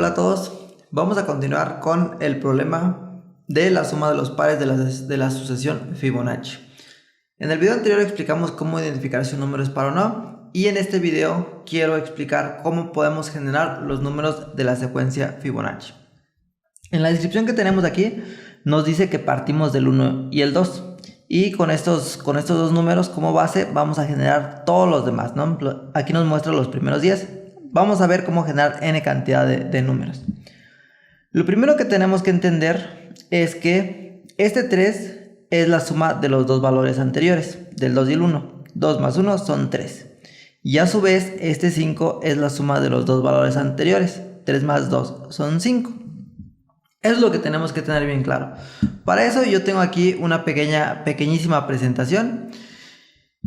Hola a todos, vamos a continuar con el problema de la suma de los pares de la sucesión Fibonacci. En el video anterior explicamos cómo identificar si un número es par o no, y en este video quiero explicar cómo podemos generar los números de la secuencia Fibonacci. En la descripción que tenemos aquí nos dice que partimos del 1 y el 2, y con estos dos números como base vamos a generar todos los demás, ¿no? Aquí nos muestra los primeros 10. Vamos a ver cómo generar n cantidad de números. Lo primero que tenemos que entender es que este 3 es la suma de los dos valores anteriores, del 2 y el 1. 2 más 1 son 3. Y a su vez este 5 es la suma de los dos valores anteriores. 3 más 2 son 5. Eso es lo que tenemos que tener bien claro. Para eso yo tengo aquí una pequeñísima presentación.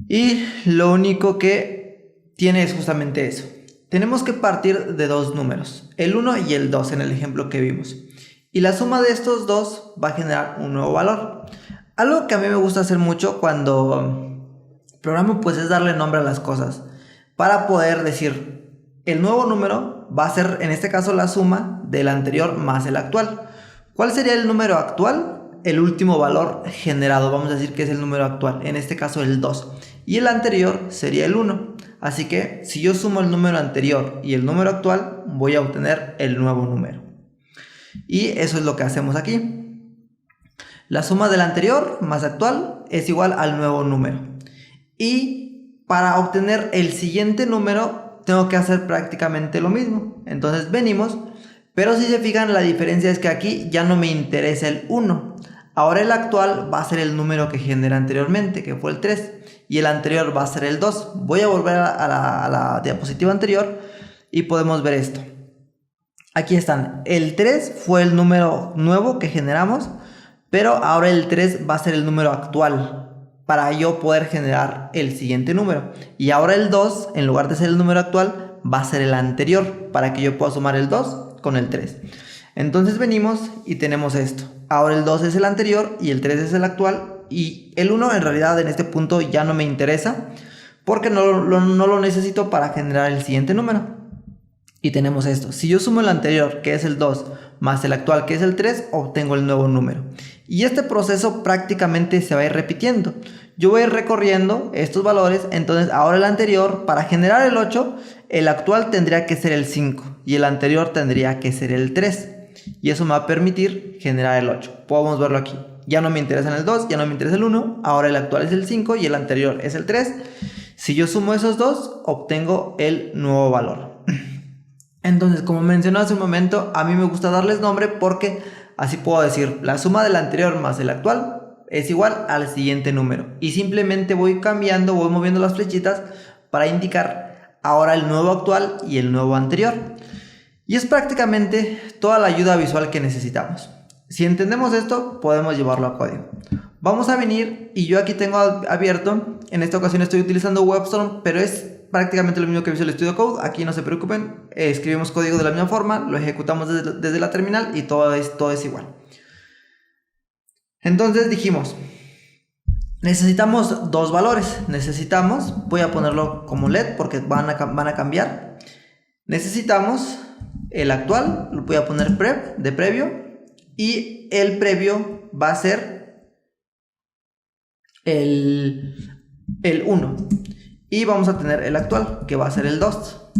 Y lo único que tiene es justamente eso. Tenemos que partir de dos números, el 1 y el 2 en el ejemplo que vimos. Y la suma de estos dos va a generar un nuevo valor. Algo que a mí me gusta hacer mucho cuando programo pues es darle nombre a las cosas. Para poder decir, el nuevo número va a ser en este caso la suma del anterior más el actual. ¿Cuál sería el número actual? El último valor generado, vamos a decir que es el número actual, en este caso el 2. Y el anterior sería el 1. Así que si yo sumo el número anterior y el número actual, voy a obtener el nuevo número. Y eso es lo que hacemos aquí. La suma del anterior más actual es igual al nuevo número. Y para obtener el siguiente número, tengo que hacer prácticamente lo mismo. Entonces venimos, pero si se fijan, la diferencia es que aquí ya no me interesa el 1. Ahora el actual va a ser el número que generé anteriormente, que fue el 3. Y el anterior va a ser el 2. Voy a volver a la diapositiva anterior y podemos ver esto. Aquí están. El 3 fue el número nuevo que generamos, pero ahora el 3 va a ser el número actual para yo poder generar el siguiente número. Y ahora el 2, en lugar de ser el número actual, va a ser el anterior para que yo pueda sumar el 2 con el 3. Entonces venimos y tenemos esto. Ahora el 2 es el anterior y el 3 es el actual. Y el 1 en realidad en este punto ya no me interesa porque no lo necesito para generar el siguiente número. Y tenemos esto. Si yo sumo el anterior, que es el 2, más el actual, que es el 3, obtengo el nuevo número. Y este proceso prácticamente se va a ir repitiendo. Yo voy a ir recorriendo estos valores. Entonces ahora el anterior, para generar el 8, el actual tendría que ser el 5 y el anterior tendría que ser el 3. Y eso me va a permitir generar el 8. Podemos verlo aquí. Ya no me interesa el 2, ya no me interesa el 1. Ahora el actual es el 5 y el anterior es el 3. Si yo sumo esos dos, obtengo el nuevo valor. Entonces, como mencioné hace un momento, a mí me gusta darles nombre porque así puedo decir, la suma del anterior más el actual es igual al siguiente número. Y simplemente voy cambiando, voy moviendo las flechitas para indicar ahora el nuevo actual y el nuevo anterior. Y es prácticamente toda la ayuda visual que necesitamos. Si entendemos esto, podemos llevarlo a código. Vamos a venir y yo aquí tengo abierto, en esta ocasión estoy utilizando WebStorm, pero es prácticamente lo mismo que Visual Studio Code. Aquí no se preocupen, escribimos código de la misma forma, lo ejecutamos desde la terminal y todo es igual. Entonces dijimos, necesitamos dos valores. Voy a ponerlo como LED porque van a cambiar. Necesitamos el actual, lo voy a poner de previo. Y el previo va a ser el 1. Y vamos a tener el actual, que va a ser el 2.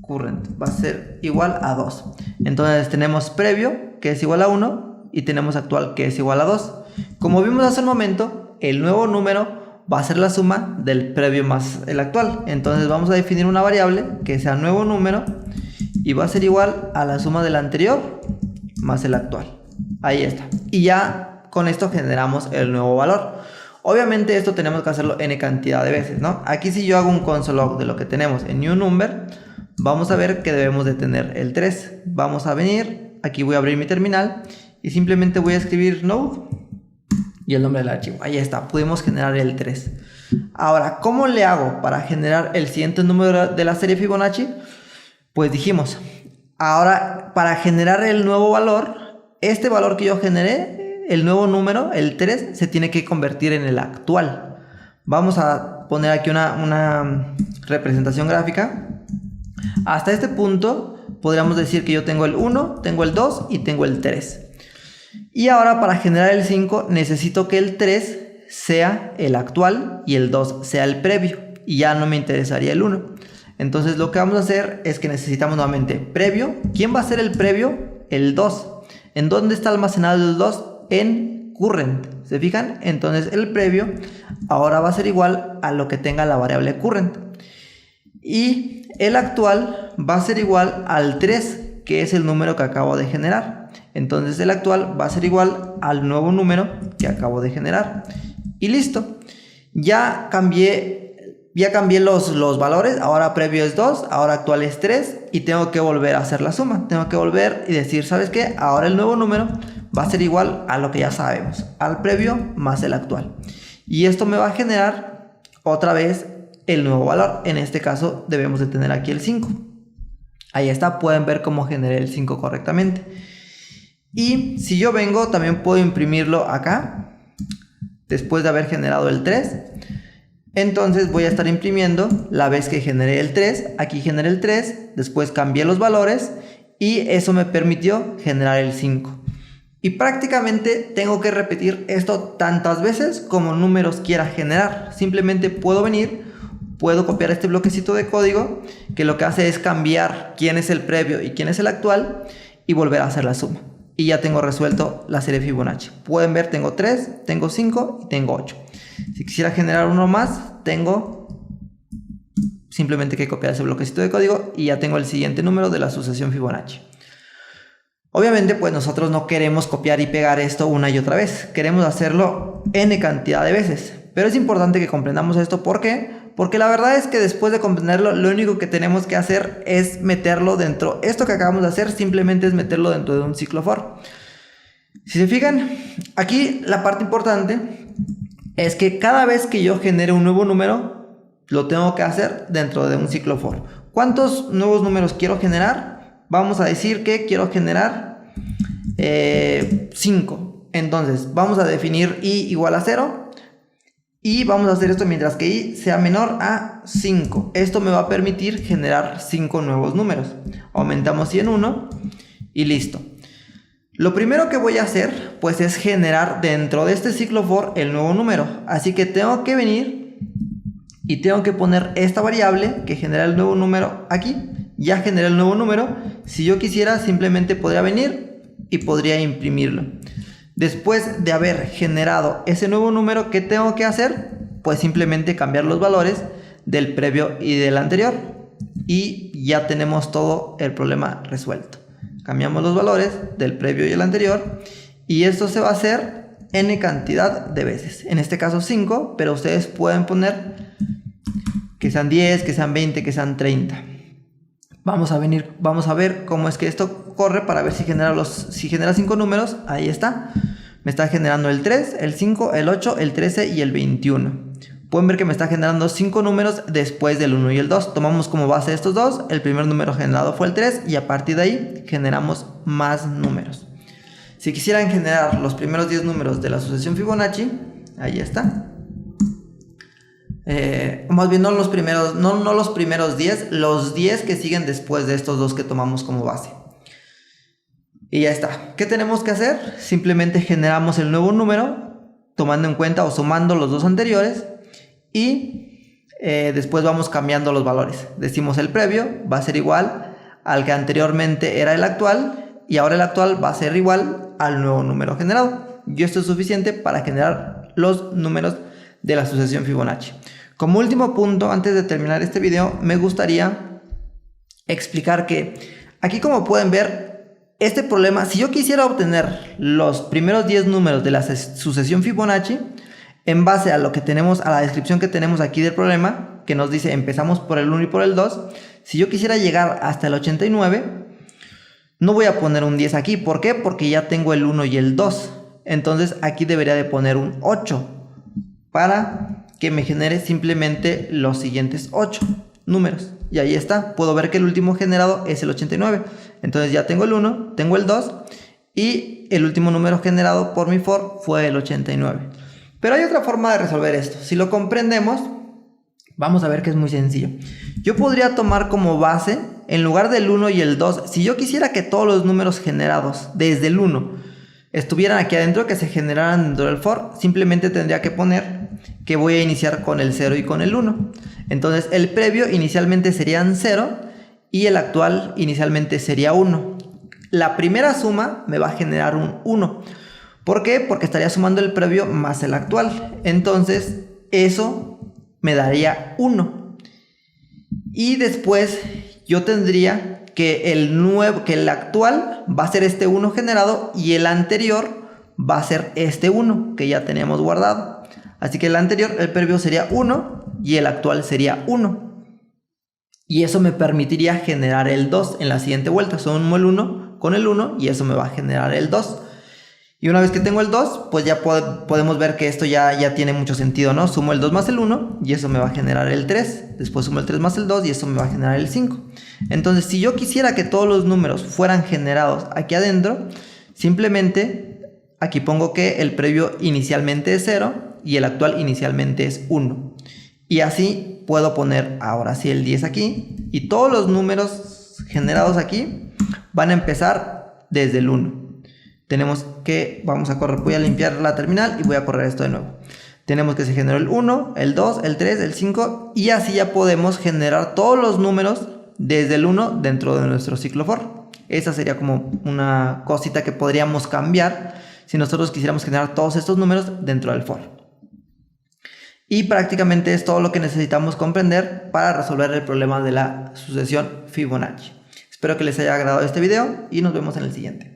Current va a ser igual a 2. Entonces tenemos previo, que es igual a 1. Y tenemos actual, que es igual a 2. Como vimos hace un momento, el nuevo número va a ser la suma del previo más el actual. Entonces vamos a definir una variable que sea nuevo número. Y va a ser igual a la suma del anterior más el actual. Ahí está. Y ya con esto generamos el nuevo valor. Obviamente esto tenemos que hacerlo n cantidad de veces, ¿no? Aquí si yo hago un console log de lo que tenemos en new number, vamos a ver que debemos de tener el 3. Vamos a venir, aquí voy a abrir mi terminal y simplemente voy a escribir node y el nombre del archivo. Ahí está, pudimos generar el 3. Ahora, ¿cómo le hago para generar el siguiente número de la serie Fibonacci? Pues dijimos, ahora, para generar el nuevo valor, este valor que yo generé, el nuevo número, el 3, se tiene que convertir en el actual. Vamos a poner aquí una representación gráfica. Hasta este punto podríamos decir que yo tengo el 1, tengo el 2 y tengo el 3. Y ahora para generar el 5 necesito que el 3 sea el actual y el 2 sea el previo. Y ya no me interesaría el 1. Entonces lo que vamos a hacer es que necesitamos nuevamente previo. ¿Quién va a ser el previo? El 2. ¿En dónde está almacenado el 2? En current. ¿Se fijan? Entonces el previo ahora va a ser igual a lo que tenga la variable current. Y el actual va a ser igual al 3, que es el número que acabo de generar. Entonces el actual va a ser igual al nuevo número que acabo de generar. Y listo. Ya cambié los valores. Ahora previo es 2, ahora actual es 3. Y tengo que volver a hacer la suma. Tengo que volver y decir, ¿sabes qué? Ahora el nuevo número va a ser igual a lo que ya sabemos. Al previo más el actual. Y esto me va a generar otra vez el nuevo valor. En este caso debemos de tener aquí el 5. Ahí está, pueden ver cómo generé el 5 correctamente. Y si yo vengo, también puedo imprimirlo acá, después de haber generado el 3. Entonces voy a estar imprimiendo la vez que generé el 3. Aquí generé el 3, después cambié los valores y eso me permitió generar el 5. Y prácticamente tengo que repetir esto tantas veces como números quiera generar. Simplemente puedo venir, puedo copiar este bloquecito de código que lo que hace es cambiar quién es el previo y quién es el actual y volver a hacer la suma. Y ya tengo resuelto la serie Fibonacci. Pueden ver, tengo 3, tengo 5 y tengo 8. Si quisiera generar uno más, tengo simplemente que copiar ese bloquecito de código y ya tengo el siguiente número de la sucesión Fibonacci. Obviamente, pues nosotros no queremos copiar y pegar esto una y otra vez. Queremos hacerlo n cantidad de veces. Pero es importante que comprendamos esto. ¿Por qué? Porque la verdad es que después de comprenderlo, lo único que tenemos que hacer es meterlo dentro. Esto que acabamos de hacer simplemente es meterlo dentro de un ciclo for. Si se fijan, aquí la parte importante es que cada vez que yo genere un nuevo número, lo tengo que hacer dentro de un ciclo for. ¿Cuántos nuevos números quiero generar? Vamos a decir que quiero generar 5. Entonces vamos a definir i igual a 0. Y vamos a hacer esto mientras que i sea menor a 5. Esto me va a permitir generar 5 nuevos números. Aumentamos i en 1 y listo. Lo primero que voy a hacer pues es generar dentro de este ciclo for el nuevo número. Así que tengo que venir y tengo que poner esta variable que genera el nuevo número aquí. Ya generé el nuevo número. Si yo quisiera simplemente podría venir y podría imprimirlo. Después de haber generado ese nuevo número, ¿qué tengo que hacer? Pues simplemente cambiar los valores del previo y del anterior. Y ya tenemos todo el problema resuelto. Cambiamos los valores del previo y el anterior. Y esto se va a hacer n cantidad de veces. En este caso 5, pero ustedes pueden poner que sean 10, que sean 20, que sean 30. Vamos a ver cómo es que esto corre para ver si genera 5 números. Ahí está. Me está generando el 3, el 5, el 8, el 13 y el 21. Pueden ver que me está generando 5 números después del 1 y el 2. Tomamos como base estos dos. El primer número generado fue el 3 y a partir de ahí generamos más números. Si quisieran generar los primeros 10 números de la sucesión Fibonacci, ahí está. Más bien no los primeros 10, los 10 que siguen después de estos dos que tomamos como base. Y ya está. ¿Qué tenemos que hacer? Simplemente generamos el nuevo número tomando en cuenta o sumando los dos anteriores y después vamos cambiando los valores. Decimos el previo va a ser igual al que anteriormente era el actual y ahora el actual va a ser igual al nuevo número generado. Y esto es suficiente para generar los números de la sucesión Fibonacci. Como último punto, antes de terminar este video, me gustaría explicar que aquí, como pueden ver, este problema, si yo quisiera obtener los primeros 10 números de la sucesión Fibonacci, en base a lo que tenemos, a la descripción que tenemos aquí del problema, que nos dice empezamos por el 1 y por el 2, si yo quisiera llegar hasta el 89, no voy a poner un 10 aquí. ¿Por qué? Porque ya tengo el 1 y el 2. Entonces aquí debería de poner un 8 para que me genere simplemente los siguientes 8 números. Y ahí está, puedo ver que el último generado es el 89. Entonces ya tengo el 1, tengo el 2 y el último número generado por mi for fue el 89. Pero hay otra forma de resolver esto. Si lo comprendemos, vamos a ver que es muy sencillo. Yo podría tomar como base en lugar del 1 y el 2, si yo quisiera que todos los números generados desde el 1 estuvieran aquí adentro, que se generaran dentro del for, simplemente tendría que poner que voy a iniciar con el 0 y con el 1. Entonces el previo inicialmente serían 0 y el actual inicialmente sería 1. La primera suma me va a generar un 1. ¿Por qué? Porque estaría sumando el previo más el actual. Entonces eso me daría 1. Y después yo tendría que el actual va a ser este 1 generado y el anterior va a ser este 1 que ya teníamos guardado. Así que el anterior, el previo sería 1 y el actual sería 1. Y eso me permitiría generar el 2 en la siguiente vuelta. Sumo el 1 con el 1 y eso me va a generar el 2. Y una vez que tengo el 2, pues ya podemos ver que esto ya tiene mucho sentido, ¿no? Sumo el 2 más el 1 y eso me va a generar el 3. Después sumo el 3 más el 2 y eso me va a generar el 5. Entonces, si yo quisiera que todos los números fueran generados aquí adentro, simplemente aquí pongo que el previo inicialmente es 0 y el actual inicialmente es 1. Y así puedo poner ahora sí el 10 aquí y todos los números generados aquí van a empezar desde el 1. Tenemos que, voy a limpiar la terminal y voy a correr esto de nuevo. Tenemos que se generó el 1, el 2, el 3, el 5 y así ya podemos generar todos los números desde el 1 dentro de nuestro ciclo for. Esa sería como una cosita que podríamos cambiar si nosotros quisiéramos generar todos estos números dentro del for. Y prácticamente es todo lo que necesitamos comprender para resolver el problema de la sucesión Fibonacci. Espero que les haya agradado este video y nos vemos en el siguiente.